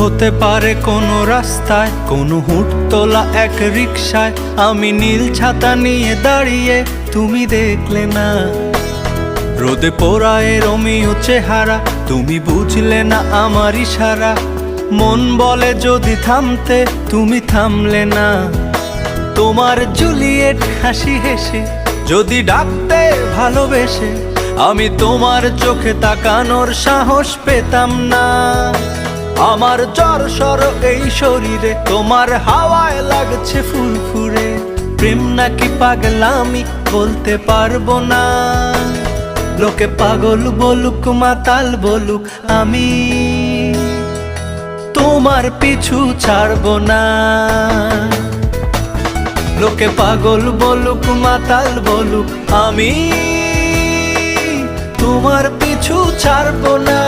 হতে পারে কোনো রাস্তায়, কোনো হুটতোলা এক রিকশায় আমি নীল ছাতা নিয়ে দাঁড়িয়ে, তুমি দেখলে না। রোদে পোড়ায় রোমিও চেহারা, তুমি বুঝলে না আমার ইশারা। মন বলে যদি থামতে, তুমি থামলে না। তোমার জুলিয়েট হাসি হেসে যদি ডাকতে ভালোবেসে, আমি তোমার চোখে তাকানোর সাহস পেতাম না। আমার জ্বর এই শরীরে, তোমার হাওয়ায় লাগছে ফুরফুরে। প্রেম নাকি পাগলামি বলতে পারবো না। লোকে পাগল বলুক মাতাল বলুক, আমি তোমার পিছু ছাড়বো না। লোকে পাগল বলুক মাতাল বলুক, আমি তোমার পিছু ছাড়বো না।